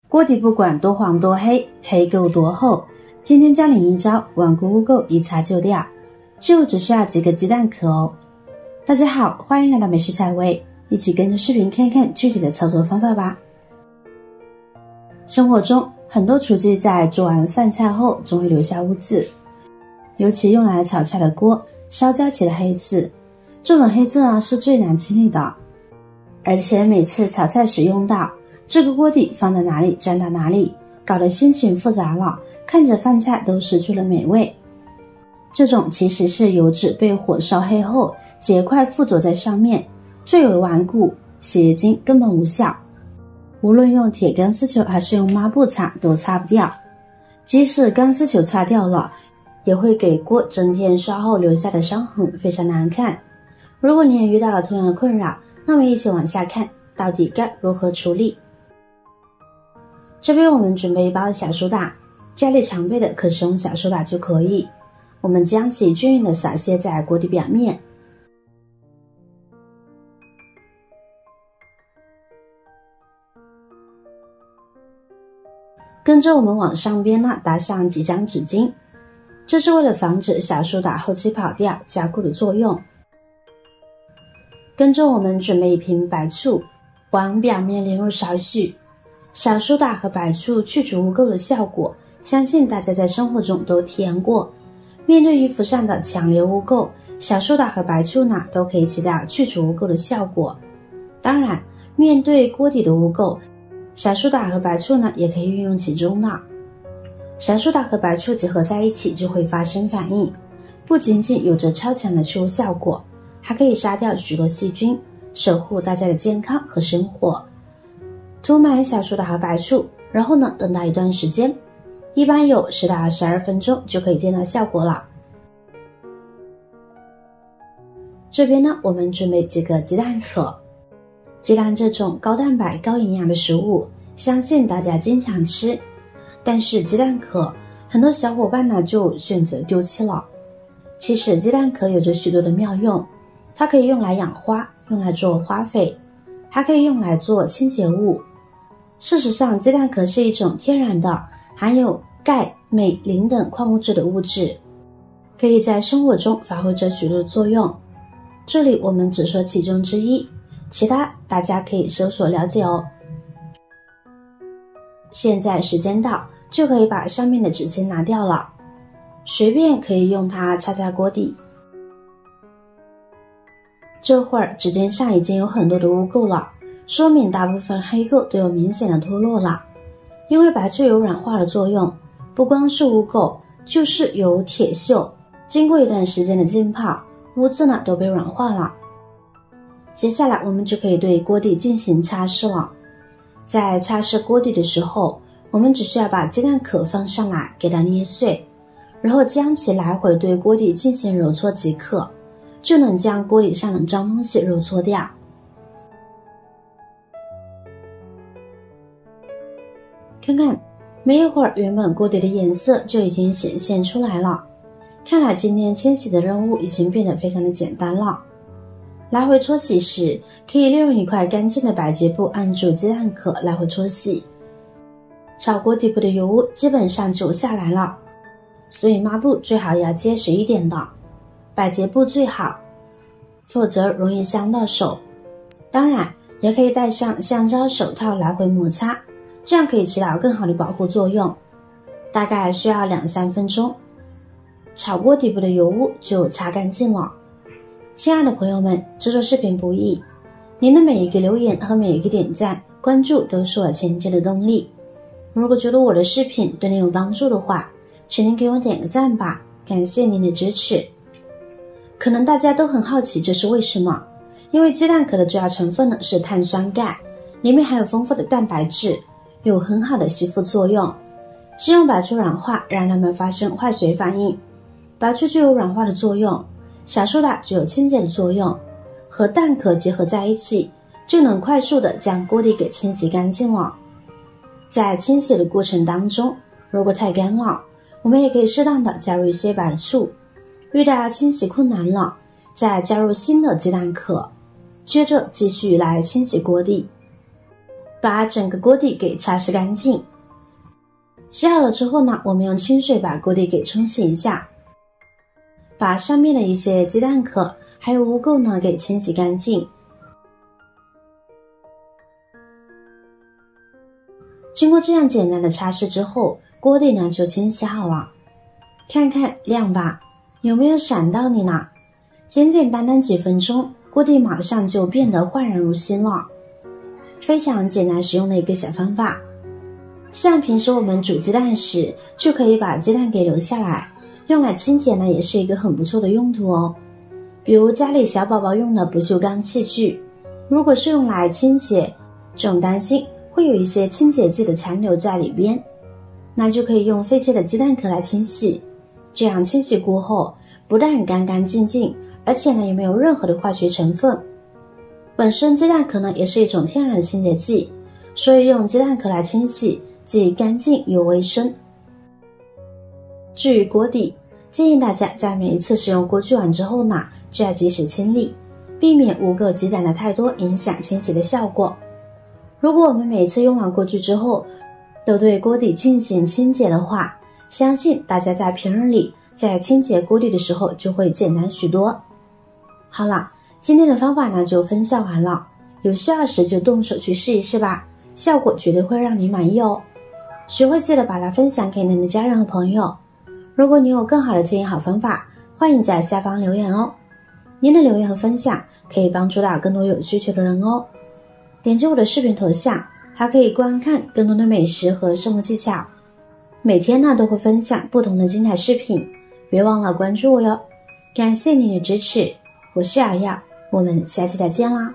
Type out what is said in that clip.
锅底不管多黄多黑，黑够多厚，今天教你一招顽固污垢一擦就掉，就只需要几个鸡蛋壳哦。大家好，欢迎来到美食采味，一起跟着视频看看具体的操作方法吧。生活中很多厨具在做完饭菜后总会留下污渍，尤其用来炒菜的锅烧焦起的黑渍，这种黑渍是最难清理的，而且每次炒菜时用到，这个锅底放在哪里沾到哪里，搞得心情复杂了，看着饭菜都失去了美味。这种其实是油脂被火烧黑后结块附着在上面，最为顽固，洗洁精根本无效，无论用铁钢丝球还是用抹布擦都擦不掉，即使钢丝球擦掉了，也会给锅整天刷后留下的伤痕非常难看。如果你也遇到了同样的困扰，那么一起往下看到底该如何处理。这边我们准备一包小苏打，家里常备的可使用小苏打就可以，我们将其均匀的撒泻在锅底表面，跟着我们往上边搭上几张纸巾，这是为了防止小苏打后期跑掉加固的作用。跟着我们准备一瓶白醋，往表面淋入少许，小苏打和白醋去除污垢的效果，相信大家在生活中都体验过。面对衣服上的强烈污垢，小苏打和白醋都可以起到去除污垢的效果。当然，面对锅底的污垢，小苏打和白醋也可以运用其中的。小苏打和白醋结合在一起就会发生反应，不仅仅有着超强的去污效果，还可以杀掉许多细菌，守护大家的健康和生活。涂满小苏打和白醋，然后等到一段时间，一般有10到12分钟就可以见到效果了。这边我们准备几个鸡蛋壳。鸡蛋这种高蛋白高营养的食物，相信大家经常吃，但是鸡蛋壳很多小伙伴就选择丢弃了。其实鸡蛋壳有着许多的妙用，它可以用来养花，用来做花肥，还可以用来做清洁物。事实上，鸡蛋壳是一种天然的含有钙、镁、磷等矿物质的物质，可以在生活中发挥着许多的作用。这里我们只说其中之一，其他大家可以搜索了解哦。现在时间到，就可以把上面的纸巾拿掉了，随便可以用它擦擦锅底。这会儿纸巾上已经有很多的污垢了，说明大部分黑垢都有明显的脱落了。因为白醋有软化的作用，不光是污垢，就是有铁锈，经过一段时间的浸泡，污渍都被软化了。接下来我们就可以对锅底进行擦拭了。在擦拭锅底的时候，我们只需要把鸡蛋壳放上来，给它捏碎，然后将其来回对锅底进行揉搓即可，就能将锅底上的脏东西揉搓掉。看看，没一会儿，原本锅底的颜色就已经显现出来了。看来今天清洗的任务已经变得非常的简单了。来回搓洗时，可以利用一块干净的百洁布按住鸡蛋壳来回搓洗，炒锅底部的油污基本上就下来了，所以抹布最好要结实一点的，百洁布最好，否则容易伤到手。当然，也可以戴上橡胶手套来回摩擦，这样可以起到更好的保护作用。大概需要2-3分钟，炒锅底部的油污就擦干净了。亲爱的朋友们，制作视频不易，您的每一个留言和每一个点赞、关注都是我前进的动力。如果觉得我的视频对您有帮助的话，请您给我点个赞吧，感谢您的支持。可能大家都很好奇这是为什么，因为鸡蛋壳的主要成分是碳酸钙，里面含有丰富的蛋白质，有很好的吸附作用，是用白醋软化让它们发生化学反应，白醋具有软化的作用，小苏打具有清洁的作用，和蛋壳结合在一起，就能快速的将锅底给清洗干净了。在清洗的过程当中，如果太干了，我们也可以适当的加入一些白醋，遇到清洗困难了，再加入新的鸡蛋壳，接着继续来清洗锅底。把整个锅底给擦拭干净。洗好了之后呢，我们用清水把锅底给冲洗一下，把上面的一些鸡蛋壳还有污垢呢给清洗干净。经过这样简单的擦拭之后，锅底呢就清洗好了。看看亮吧，有没有闪到你呢？简简单单几分钟，锅底马上就变得焕然如新了。非常简单实用的一个小方法。像平时我们煮鸡蛋时，就可以把鸡蛋给留下来，用来清洁呢也是一个很不错的用途哦。比如家里小宝宝用的不锈钢器具，如果是用来清洁，总担心会有一些清洁剂的残留在里边，那就可以用废弃的鸡蛋壳来清洗。这样清洗过后，不但干干净净，而且呢也没有任何的化学成分。本身鸡蛋壳呢也是一种天然的清洁剂，所以用鸡蛋壳来清洗既干净又卫生。至于锅底，建议大家在每一次使用锅具完之后呢，就要及时清理，避免污垢积攒的太多，影响清洗的效果。如果我们每一次用完锅具之后都对锅底进行清洁的话，相信大家在平日里在清洁锅底的时候就会简单许多。好了，今天的方法呢就分享完了，有需要时就动手去试一试吧，效果绝对会让你满意哦。学会记得把它分享给你的家人和朋友。如果你有更好的建议好方法，欢迎在下方留言哦。您的留言和分享可以帮助到更多有需求的人哦。点击我的视频头像，还可以观看更多的美食和生活技巧。每天呢都会分享不同的精彩视频，别忘了关注我哟。感谢您的支持，我是瑶瑶，我们下期再见啦。